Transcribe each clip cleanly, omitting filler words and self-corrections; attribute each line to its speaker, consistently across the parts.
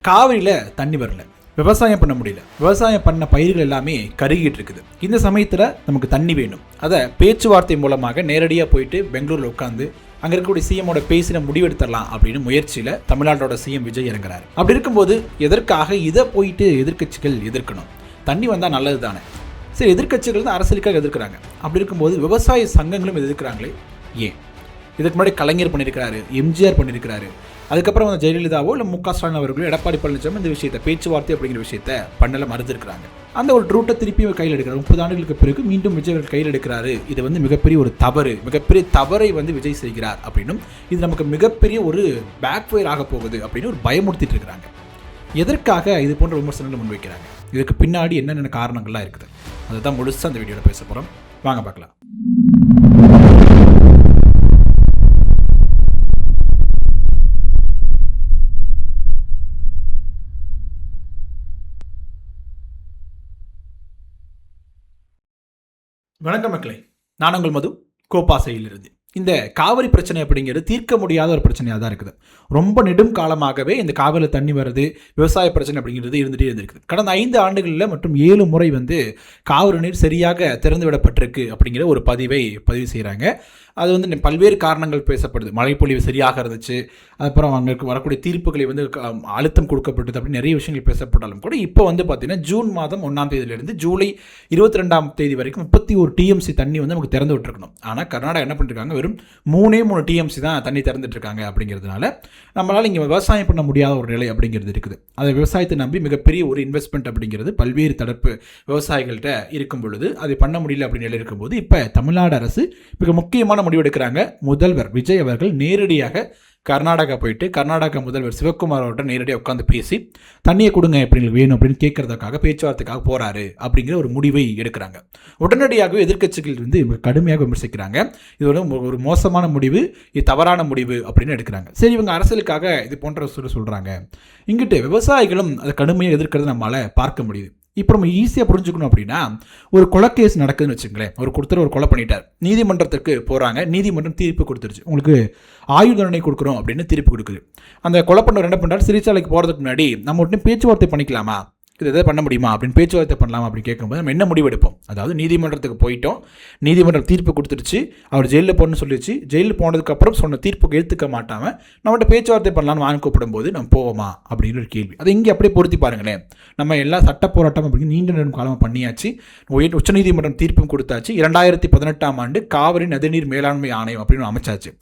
Speaker 1: காவிரியில் தண்ணி வரல, விவசாயம் பண்ண முடியல, விவசாயம் பண்ண பயிர்கள் எல்லாமே கருகிட்டு இருக்குது. இந்த சமயத்தில் நமக்கு தண்ணி வேணும். அதை பேச்சுவார்த்தை மூலமாக நேரடியாக போயிட்டு பெங்களூரில் உட்காந்து அங்கே இருக்கக்கூடிய சிஎம்மோட பேசின முடிவெடுத்துடலாம் அப்படின்னு முயற்சியில் தமிழ்நாட்டோட சிஎம் விஜய் இறங்குறாரு. அப்படி இருக்கும்போது எதற்காக இதை போயிட்டு எதிர்க்கட்சிகள் எதிர்க்கணும்? தண்ணி வந்தால் நல்லது தானே. சரி, எதிர்க்கட்சிகள் தான் அரசியலுக்காக எதிர்க்கிறாங்க. அப்படி இருக்கும்போது விவசாய சங்கங்களும் எதிர்க்கிறாங்களே ஏன்? இதுக்கு முன்னாடி கலைஞர் பண்ணியிருக்கிறாரு, எம்ஜிஆர் பண்ணியிருக்கிறாரு, அதுக்கப்புறம் வந்து ஜெயலலிதாவோ இல்லை முக ஸ்டாலின் அவர்களோ எடப்பாடி பழனிசாமி இந்த விஷயத்தை பேச்சுவார்த்தை அப்படிங்கிற விஷயத்தை பண்ணல மறுத்திருக்கிறாங்க. அந்த ஒரு ரூட்டை திருப்பி கையில் எடுக்கிறார். 30 ஆண்டுகளுக்கு பிறகு மீண்டும் விஜய் அவர்கள் கையில் எடுக்கிறாரு. இது வந்து மிகப்பெரிய ஒரு தவறு, மிகப்பெரிய தவறை வந்து விஜய் செய்கிறார் அப்படின்னும் இது நமக்கு மிகப்பெரிய ஒரு பேக்ஃபயர் ஆக போகுது அப்படின்னு ஒரு பயமுறுத்திட்டு இருக்கிறாங்க. எதற்காக இது போன்ற விமர்சனங்களை முன்வைக்கிறாங்க? இதுக்கு பின்னாடி என்னென்ன காரணங்கள்லாம் இருக்குது, அதை தான் முழுசாக அந்த வீடியோவில் பேச போகிறோம். வாங்க பார்க்கலாம். வணக்கம் மக்களே, நான் உங்கள் மது, கோப்பாசையிலிருந்து. இந்த காவிரி பிரச்சனை அப்படிங்கிறது தீர்க்க முடியாத ஒரு பிரச்சனையாக தான் இருக்குது. ரொம்ப நெடும் காலமாகவே இந்த காவிரியில் தண்ணி வருது, விவசாய பிரச்சனை அப்படிங்கிறது இருந்துகிட்டே இருந்திருக்குது. கடந்த 5 ஆண்டுகளில் மற்றும் 7 முறை வந்து காவிரி நீர் சரியாக திறந்து விடப்பட்டிருக்கு அப்படிங்கிற ஒரு பதிவு செய்கிறாங்க. அது வந்து பல்வேறு காரணங்கள் பேசப்படுது. மழைப்பொழிவு சரியாக இருந்துச்சு, அப்புறம் அங்கே வரக்கூடிய தீர்ப்புகளை வந்து அழுத்தம் கொடுக்கப்பட்டது அப்படின்னு நிறைய விஷயங்கள் பேசப்பட்டாலும் கூட இப்போ வந்து பார்த்திங்கன்னா ஜூன் மாதம் 1ஆம் தேதியிலிருந்து ஜூலை 22ஆம் தேதி வரைக்கும் 31 டிஎம்சி தண்ணி வந்து நமக்கு திறந்து விட்டுருக்கணும். ஆனால் கர்நாடகா என்ன பண்ணிருக்காங்க, வெறும் 3 டிஎம்சி தான் தண்ணி திறந்துட்டு இருக்காங்க. அப்படிங்கிறதுனால நம்மளால் இங்கே விவசாயம் பண்ண முடியாத ஒரு நிலை அப்படிங்கிறது இருக்குது. அதை விவசாயத்தை நம்பி மிகப்பெரிய ஒரு இன்வெஸ்ட்மெண்ட் அப்படிங்கிறது பல்வேறு தரப்பு விவசாயிகள்கிட்ட இருக்கும் பொழுது அதை பண்ண முடியல அப்படின்னு இருக்கும்போது இப்போ தமிழ்நாடு அரசு மிக முக்கியமான முடிவு எடுக்கிறாங்க. முதல்வர் விஜய் அவர்கள் நேரடியாக கர்நாடகா போயிட்டு கர்நாடகா முதல்வர் சிவகுமார் அவர்கிட்ட நேரடியாக உட்காந்து பேசி தண்ணியை கொடுங்க எப்படி வேணும் அப்படின்னு கேட்கறதுக்காக பேச்சுவார்த்தைக்காக போறாரு அப்படிங்கிற ஒரு முடிவை எடுக்கிறாங்க. உடனடியாகவே எதிர்க்கட்சிகள் வந்து கடுமையாக விமர்சிக்கிறாங்க. இது ஒரு மோசமான முடிவு, இது தவறான முடிவு அப்படின்னு எடுக்கிறாங்க. சரி, இவங்க அரசியலுக்காக இது போன்ற சொல்றாங்க. இங்கிட்டு விவசாயிகளும் அதை கடுமையாக எதிர்க்கிறது நம்மளால பார்க்க முடியுது. இப்போ நம்ம ஈஸியாக புரிஞ்சுக்கணும் அப்படின்னா, ஒரு கொலை கேஸ் நடக்குதுன்னு வச்சுங்களேன். ஒருத்தர் ஒரு கொலை பண்ணிட்டார், நீதிமன்றத்துக்கு போகிறாங்க, நீதிமன்றம் தீர்ப்பு கொடுத்துருச்சு, உங்களுக்கு ஆயுள் தண்டனை கொடுக்குறோம் அப்படின்னு தீர்ப்பு கொடுக்குது. அந்த கொலை பண்ணவர் என்ன பண்ணுறாரு, சிறைச்சாலைக்கு போகிறதுக்கு முன்னாடி நம்ம உடனே பேச்சுவார்த்தை பண்ணிக்கலாமா, இது எதாவது பண்ண முடியுமா அப்படின்னு பேச்சுவார்த்தை பண்ணலாம் அப்படின்னு கேட்கும்போது நம்ம என்ன முடிவு எடுப்போம்? அதாவது நீதிமன்றத்துக்கு போயிட்டோம், நீதிமன்றம் தீர்ப்பு கொடுத்துருச்சு, அவர் ஜெயிலில் போகணும்னு சொல்லிடுச்சு, ஜெயிலில் போனதுக்கப்புறம் சொன்ன தீர்ப்புக்கு ஏற்றுக்க மாட்டாமல் நம்மகிட்ட பேச்சுவார்த்தை பண்ணலான்னு வாங்கி கூப்பிடும்போது நம்ம போவோமா அப்படிங்கிற ஒரு கேள்வி. அதை இங்கே அப்படியே பொருத்தி பாருங்களேன். நம்ம எல்லா சட்ட போராட்டம் அப்படின்னு நீண்ட நேரம் காலமாக பண்ணியாச்சு, உச்சநீதிமன்றம் தீர்ப்பும் கொடுத்தாச்சு, 2018ஆம் ஆண்டு காவிரி நதிநீர் மேலாண்மை ஆணையம் அப்படின்னு அமைச்சாச்சு.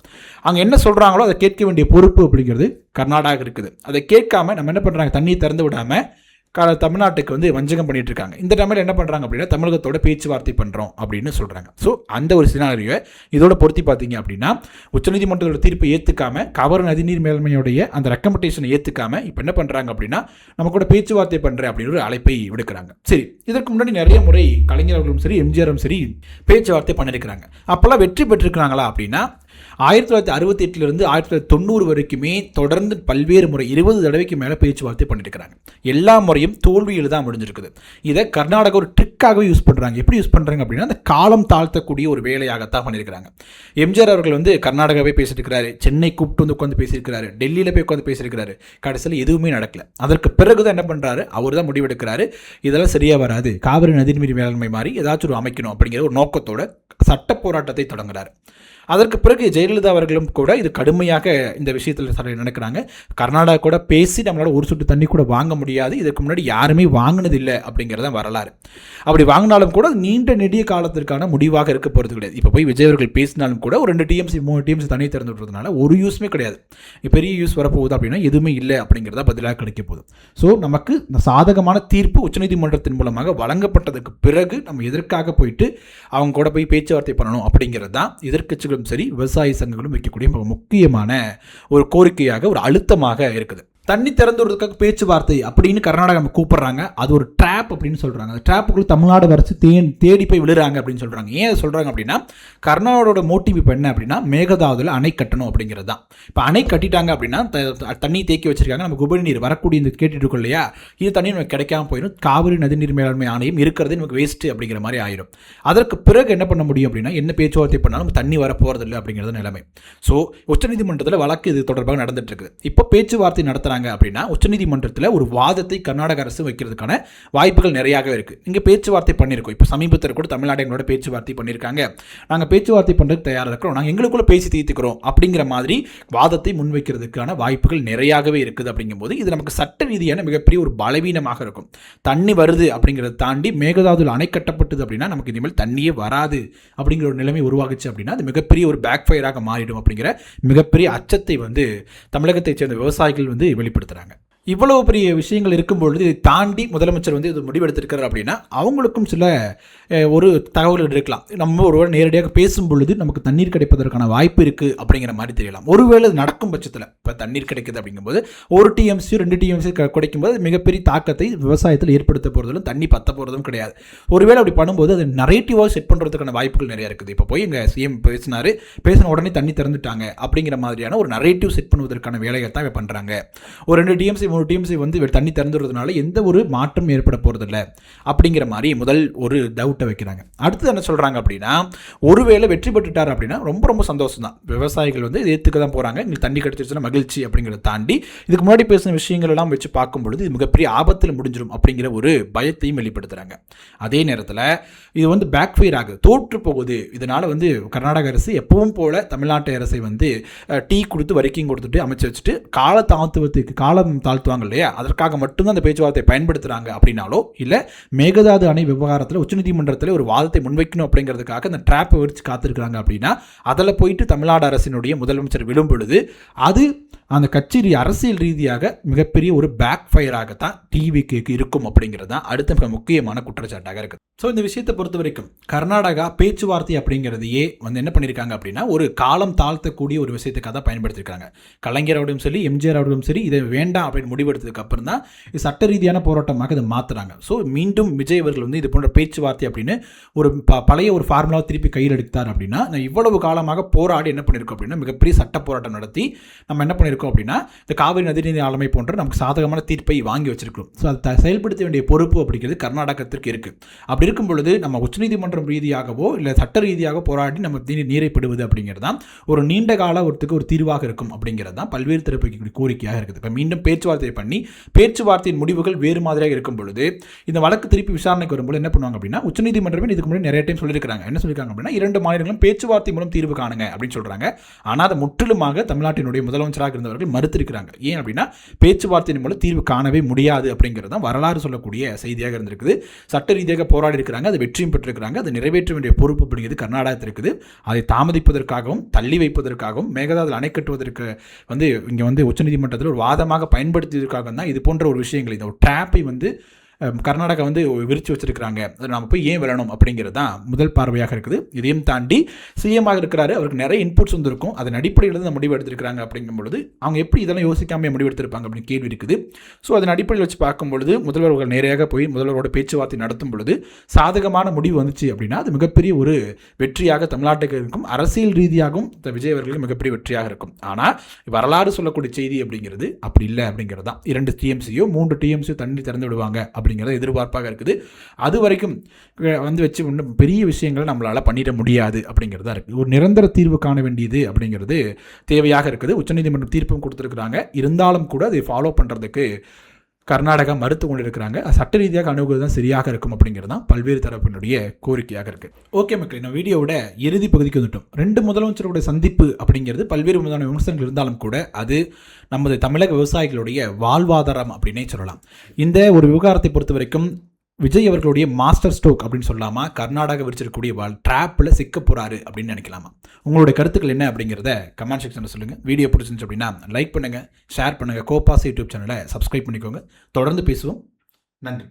Speaker 1: அங்கே என்ன சொல்கிறாங்களோ அதை கேட்க வேண்டிய பொறுப்பு அப்படிங்கிறது கர்நாடகா இருக்குது. அதை கேட்காம நம்ம என்ன பண்ணுறாங்க, தண்ணியை திறந்து விடாமல் தமிழ்நாட்டுக்கு வந்து வஞ்சகம் பண்ணிட்டு இருக்காங்க. இந்த டைமில் என்ன பண்ணுறாங்க அப்படின்னா, தமிழகத்தோட பேச்சுவார்த்தை பண்ணுறோம் அப்படின்னு சொல்கிறாங்க. ஸோ அந்த ஒரு சினாரியோ இதோட பொருத்தி பார்த்தீங்க அப்படின்னா, உச்சநீதிமன்றத்தோட தீர்ப்பை ஏற்றுக்காம காவிரி நதிநீர் மேலாண்மையுடைய அந்த ரெக்கமெண்டேஷனை ஏற்றுக்காம இப்போ என்ன பண்ணுறாங்க அப்படின்னா, நம்ம கூட பேச்சுவார்த்தை பண்ணுறேன் அப்படின்னு ஒரு அழைப்பை விடுக்கிறாங்க. சரி, இதற்கு முன்னாடி நிறைய முறை கலைஞர் அவர்களும் சரி எம்ஜிஆரும் சரி பேச்சுவார்த்தை பண்ணியிருக்கிறாங்க. அப்போல்லாம் வெற்றி பெற்றிருக்கிறாங்களா அப்படின்னா, 1968 1990 வரைக்குமே தொடர்ந்து பல்வேறு முறை 20 தடவைக்கு மேலே பேச்சுவார்த்தை பண்ணியிருக்கிறாங்க. எல்லா முறையும் தோல்வியில் தான் முடிஞ்சிருக்குது. இதை கர்நாடகா ஒரு ட்ரிக்காகவே யூஸ் பண்ணுறாங்க. எப்படி யூஸ் பண்ணுறாங்க அப்படின்னா, அந்த காலம் தாழ்த்தக்கூடிய ஒரு வேலையாகத்தான் பண்ணியிருக்கிறாங்க. எம்ஜிஆர் அவர்கள் வந்து கர்நாடகாவே பேசிட்டு இருக்கிறாரு, சென்னை கூப்பிட்டு வந்து உட்காந்து பேசியிருக்கிறாரு, டெல்லியில் போய் உட்காந்து பேசியிருக்கிறாரு. கடைசியில் எதுவுமே நடக்கல. அதற்கு பிறகு தான் என்ன பண்ணுறாரு, அவர் தான் முடிவெடுக்கிறாரு, இதெல்லாம் சரியாக வராது, காவிரி நதிநீர் மேலாண்மை மாதிரி ஏதாச்சும் ஒரு அமைக்கணும் அப்படிங்கிற ஒரு நோக்கத்தோட சட்ட போராட்டத்தை தொடங்குறாரு. அதற்கு பிறகு ஜெயலலிதா அவர்களும் கூட இது கடுமையாக இந்த விஷயத்தில் நடக்கிறாங்க. கர்நாடகா கூட பேசி நம்மளால் ஒரு சொட்டு தண்ணி கூட வாங்க முடியாது, இதற்கு முன்னாடி யாருமே வாங்கினதில்லை அப்படிங்கிறத வரலாறு. அப்படி வாங்கினாலும் கூட நீண்ட நெடிய காலத்திற்கான முடிவாக இருக்க போகிறது கிடையாது. இப்போ போய் விஜய் அவர்கள் பேசினாலும் கூட ஒரு 2 டிஎம்சி 3 டிஎம்சி தண்ணி திறந்து விடுறதுனால ஒரு யூஸுமே கிடையாது. பெரிய யூஸ் வரப்போகுது அப்படின்னா எதுவுமே இல்லை அப்படிங்கிறத பதிலாக கிடைக்க போகுது. ஸோ நமக்கு இந்த சாதகமான தீர்ப்பு உச்சநீதிமன்றத்தின் மூலமாக வழங்கப்பட்டதுக்கு பிறகு நம்ம எதற்காக போயிட்டு அவங்க கூட போய் பேச்சுவார்த்தை பண்ணணும் அப்படிங்கிறது தான் எதிர்க்கட்சிகள் சரி விவசாய சங்கங்களும் வைக்கக்கூடிய முக்கியமான ஒரு கோரிக்கையாக, ஒரு அழுத்தமாக இருக்குது. தண்ணி திறந்து விடுறதுக்காக பேச்சுவார்த்தை அப்படின்னு கர்நாடகா கூப்பிடுறாங்க. அது ஒரு ட்ராப் அப்படின்னு சொல்கிறாங்க. அந்த ட்ராப்புக்குள்ள தமிழ்நாடு வரைச்சு தேடி போய் விழுறாங்க அப்படின்னு சொல்கிறாங்க. ஏன் அதை சொல்கிறாங்க அப்படின்னா, கர்நாடகாவோட மோட்டிவ் இப்போ என்ன அப்படின்னா, மேகதாதுல அணை கட்டணும் அப்படிங்கிறது தான். இப்போ அணை கட்டிட்டாங்க அப்படின்னா தண்ணி தேக்கி வச்சிருக்காங்க, நம்ம உபரி நீர் வரக்கூடிய இந்த கேட்டுட்டு இருக்கோம் இல்லையா, இது தண்ணி நமக்கு கிடைக்காம போயிடும், காவிரி நதிநீர் மேலாண்மை ஆணையம் இருக்கிறது நமக்கு வேஸ்ட்டு அப்படிங்கிற மாதிரி ஆயிடும். அதற்கு பிறகு என்ன பண்ண முடியும் அப்படின்னா, என்ன பேச்சுவார்த்தை பண்ணாலும் தண்ணி வர போகிறதில்லை அப்படிங்கிறது நிலைமை. ஸோ உச்சநீதிமன்றத்தில் வழக்கு இது தொடர்பாக நடந்துட்டு இருக்குது. இப்போ பேச்சுவார்த்தை நடத்துகிறாங்க பண்ணுறாங்க அப்படின்னா உச்சநீதிமன்றத்தில் ஒரு வாதத்தை கர்நாடக அரசு வைக்கிறதுக்கான வாய்ப்புகள் நிறையாகவே இருக்குது. இங்கே பேச்சுவார்த்தை பண்ணியிருக்கோம். இப்போ சமீபத்தில் கூட தமிழ்நாடு எங்களோட பேச்சுவார்த்தை பண்ணியிருக்காங்க. நாங்கள் பேச்சுவார்த்தை பண்ணுறதுக்கு தயாராக இருக்கிறோம், நாங்கள் எங்களுக்குள்ளே பேசி தீர்த்துக்கிறோம் அப்படிங்கிற மாதிரி வாதத்தை முன்வைக்கிறதுக்கான வாய்ப்புகள் நிறையாகவே இருக்குது. அப்படிங்கும்போது இது நமக்கு சட்ட ரீதியான மிகப்பெரிய ஒரு பலவீனமாக இருக்கும். தண்ணி வருது அப்படிங்கிறத தாண்டி மேகதாதுல அணை கட்டப்பட்டது அப்படின்னா நமக்கு இனிமேல் தண்ணியே வராது அப்படிங்கிற ஒரு நிலைமை உருவாகுச்சு அப்படின்னா அது மிகப்பெரிய ஒரு பேக் ஃபயராக மாறிடும் அப்படிங்கிற மிகப்பெரிய அச்சத்தை தமிழகத்தைச் சேர்ந்த விவசாயிகள் வெளிப்படுத்துகிறாங்க. இவ்வளவு பெரிய விஷயங்கள் இருக்கும்பொழுது இதை தாண்டி முதலமைச்சர் இது முடிவெடுத்திருக்கிறார் அப்படின்னா அவங்களுக்கும் சில ஒரு தகவல்கள் இருக்கலாம். நம்ம ஒருவர் நேரடியாக பேசும் பொழுது நமக்கு தண்ணீர் கிடைப்பதற்கான வாய்ப்பு இருக்குது அப்படிங்கிற மாதிரி தெரியலாம். ஒருவேளை அது நடக்கும் பட்சத்தில் இப்போ தண்ணீர் கிடைக்குது அப்படிங்கும்போது 1 TMC 2 TMC கிடைக்கும்போது மிகப்பெரிய தாக்கத்தை விவசாயத்தில் ஏற்படுத்த போகிறதும் தண்ணி பற்ற போகிறதும் கிடையாது. ஒருவேளை அப்படி பண்ணும்போது அது நரேட்டிவாக செட் பண்ணுறதுக்கான வாய்ப்புகள் நிறையா இருக்குது. இப்போ போய் எங்கள் சிஎம் பேசின உடனே தண்ணி திறந்துட்டாங்க அப்படிங்கிற மாதிரியான ஒரு நரேட்டிவ் செட் பண்ணுவதற்கான வேலையை தான் பண்ணுறாங்க. ஒரு 2 TMC 3 TMC தண்ணி திறந்துடுறதுனால எந்த ஒரு மாற்றம் ஏற்பட போகிறதில்ல அப்படிங்கிற மாதிரி முதல் ஒரு டவுட்டை வைக்கிறாங்க. அடுத்து என்ன சொல்கிறாங்க அப்படின்னா ஒருவேளை வெற்றி பெற்றுட்டார் அப்படின்னா ரொம்ப ரொம்ப சந்தோஷம் தான். விவசாயிகள் ஏற்றுக்க தான் போகிறாங்க, எங்களுக்கு தண்ணி கிடைச்சிருச்சுன்னா மகிழ்ச்சி அப்படிங்கிறத தாண்டி இதுக்கு முன்னாடி பேசின விஷயங்கள் எல்லாம் வச்சு பார்க்கும்பொழுது இது மிகப்பெரிய ஆபத்தில் முடிஞ்சிடும் அப்படிங்கிற ஒரு பயத்தையும் வெளிப்படுத்துகிறாங்க. அதே நேரத்தில் இது பேக் ஃபயர் ஆகுது, தோற்று போகுது. இதனால் கர்நாடக அரசு எப்பவும் போல தமிழ்நாட்டு அரசை டீ கொடுத்து வரிக்கையும் கொடுத்துட்டு அமைச்சு வச்சுட்டு காலம் தாழ்த்துவாங்க இல்லையா, அதற்காக மட்டும்தான் அந்த பேச்சுவார்த்தை பயன்படுத்துகிறாங்க அப்படின்னாலோ இல்லை மேகதாது அணை விவகாரத்தில் உச்சநீதிமன்றத்தில் ஒரு வாதத்தை முன்வைக்கணும் அப்படிங்கிறதுக்காக அந்த ட்ராப்பை வச்சு காத்திருக்கிறாங்க அப்படின்னா அதில் போயிட்டு தமிழ்நாடு அரசினுடைய முதலமைச்சர் விழும் பொழுது அது அந்த கட்சி அரசியல் ரீதியாக மிகப்பெரிய ஒரு பேக் ஃபயராகத்தான் டிவிக்கு இருக்கும் அப்படிங்கிறது தான் அடுத்த மிக முக்கியமான குற்றச்சாட்டாக இருக்குது. ஸோ இந்த விஷயத்தை பொறுத்த வரைக்கும் கர்நாடகா பேச்சுவார்த்தை அப்படிங்கிறதையே என்ன பண்ணியிருக்காங்க அப்படின்னா ஒரு காலம் தாழ்த்தக்கூடிய ஒரு விஷயத்துக்காக தான் பயன்படுத்தியிருக்காங்க. கலைஞர் அவர்களும் சரி எம்ஜிஆர் அவர்களும் சரி இதை வேண்டாம் அப்படின்னு முடிவெடுத்ததுக்கு அப்புறம் தான் இது சட்ட ரீதியான போராட்டமாக இதை மாற்றுறாங்க. ஸோ மீண்டும் விஜய் அவர்கள் இது போன்ற பேச்சுவார்த்தை அப்படின்னு ஒரு பழைய ஒரு ஃபார்முலாவை திருப்பி கையில் எடுத்தார் அப்படின்னா இவ்வளவு காலமாக போராடி என்ன பண்ணியிருக்கோம் அப்படின்னா மிகப்பெரிய சட்ட போராட்டம் நடத்தி நம்ம என்ன பண்ணியிருக்கோம் அப்படின்னா இந்த காவிரி நதிநீர் ஆளுமை போன்ற நமக்கு சாதகமான தீர்ப்பை வாங்கி வச்சிருக்கிறோம். ஸோ அதை செயல்படுத்த வேண்டிய பொறுப்பு அப்படிங்கிறது கர்நாடகத்திற்கு இருக்குது. அப்படி இருக்கும் பொழுது நம்ம உச்சநீதிமன்றம் ரீதியாகவோ இல்லை சட்ட ரீதியாக போராடி நம்ம நீரை பெறுவது அப்படிங்கிறது தான் ஒரு நீண்ட கால ஒரு தீர்வாக இருக்கும் அப்படிங்கிறது தான் பல்வேறு தரப்பு கோரிக்கையாக இருக்குது. இப்போ மீண்டும் பேச்சுவார்த்தை பண்ணி பேச்சுவார்த்தையின் முடிவுகள் வேறு மாதிரியாக இருக்கும் பொழுது இந்த வழக்கு திருப்பி விசாரணைக்கு வரும்போது என்ன பண்ணுவாங்க அப்படின்னா உச்சநீதிமன்றமே இதுக்கு முன்னாடி நிறைய டைம் சொல்லியிருக்காங்க. என்ன சொல்லியிருக்காங்க அப்படின்னா 2 மாநிலங்களும் பேச்சுவார்த்தை மூலம் தீர்வு காணுங்க அப்படின்னு சொல்றாங்க. ஆனால் அதை முற்றிலுமாக தமிழ்நாட்டினுடைய முதலமைச்சராக இருந்தவர்கள் மறுத்திருக்கிறாங்க. ஏன் அப்படின்னா பேச்சுவார்த்தையின் மூலம் தீர்வு காணவே முடியாது அப்படிங்கிறது தான் வரலாறு சொல்லக்கூடிய செய்தியாக இருந்திருக்குது. சட்ட ரீதியாக போராடி இருக்கிறாங்க, அது வெற்றியும் பெற்றிருக்கிறாங்க. அதை நிறைவேற்ற வேண்டிய பொறுப்பு அப்படிங்கிறது கர்நாடகத்தில் இருக்குது. அதை தாமதிப்பதற்காகவும் தள்ளி வைப்பதற்காகவும் மேகதாதுல அணை கட்டுவதற்கு இங்கே உச்சநீதிமன்றத்தில் ஒரு வாதமாக பயன்படுத்தியதற்காக தான் இது போன்ற ஒரு விஷயங்கள் இந்த ஒரு ட்ராப்பை கர்நாடகா விரிச்சு வச்சிருக்கிறாங்க. அதை நம்ம போய் ஏன் விழணும் அப்படிங்கிறது தான் முதல் பார்வையாக இருக்குது. இதையும் தாண்டி சிஎம்மாக இருக்கிறாரு, அவருக்கு நிறைய இன்புட்ஸ் இருக்கும். அதன் அடிப்படையில் தான் முடிவு எடுத்திருக்கிறாங்க அப்படிங்கும்பொழுது அவங்க எப்படி இதெல்லாம் யோசிக்காமல் முடிவு எடுத்திருப்பாங்க அப்படின்னு கேள்வி இருக்குது. ஸோ அதன் அடிப்படையில் வச்சு பார்க்கும்பொழுது முதல்வர்கள் நேரையாக போய் முதல்வரோட பேச்சுவார்த்தை நடத்தும் பொழுது சாதகமான முடிவு வந்துச்சு அப்படின்னா அது மிகப்பெரிய ஒரு வெற்றியாக தமிழ்நாட்டுக்கு இருக்கும். அரசியல் ரீதியாகவும் விஜய் அவர்களுக்கு மிகப்பெரிய வெற்றியாக இருக்கும். ஆனால் வரலாறு சொல்லக்கூடிய செய்தி அப்படிங்கிறது அப்படி இல்லை அப்படிங்கிறது தான். 2 TMCயோ 3 TMCயோ தண்ணி திறந்து விடுவாங்க அப்படிங்கிறத எதிர்பார்ப்பாக இருக்குது. அது வரைக்கும் வச்சு ஒன்றும் பெரிய விஷயங்களை நம்மளால் பண்ணிட முடியாது அப்படிங்கிறதா இருக்குது. ஒரு நிரந்தர தீர்வு காண வேண்டியது அப்படிங்கிறது தேவையாக இருக்குது. உச்சநீதிமன்றம் தீர்ப்பும் கொடுத்துருக்குறாங்க. இருந்தாலும் கூட அதை ஃபாலோ பண்ணுறதுக்கு கர்நாடகா மறுத்து கொண்டிருக்கிறாங்க. சட்ட ரீதியாக அணுகுவது தான் சரியாக இருக்கும் அப்படிங்கிறது தான் பல்வேறு தரப்பினுடைய கோரிக்கையாக இருக்குது. ஓகே மக்கள், இந்த வீடியோவோட இறுதி பகுதிக்கு வந்துட்டோம். 2 முதலமைச்சருடைய சந்திப்பு அப்படிங்கிறது பல்வேறு விதமான விமர்சனங்கள் இருந்தாலும் கூட அது நமது தமிழக விவசாயிகளுடைய வாழ்வாதாரம் அப்படின்னே சொல்லலாம். இந்த ஒரு விவகாரத்தை பொறுத்த வரைக்கும் விஜய் அவர்களுடைய மாஸ்டர் ஸ்ட்ரோக் அப்படின்னு சொல்லாமா கர்நாடகா விரிச்சிருக்கக்கூடிய ட்ராப்பில் சிக்க போகிறாரு அப்படின்னு நினைக்கலாமா? உங்களுடைய கருத்துக்கள் என்ன அப்படிங்கிறத கமெண்ட் செக்ஷனில் சொல்லுங்கள். வீடியோ பிடிச்சிருந்துச்சு அப்படின்னா லைக் பண்ணுங்கள், ஷேர் பண்ணுங்கள். கோபாஸ் யூடியூப் சேனலை சப்ஸ்கிரைப் பண்ணிக்கோங்க. தொடர்ந்து பேசுவோம். நன்றி.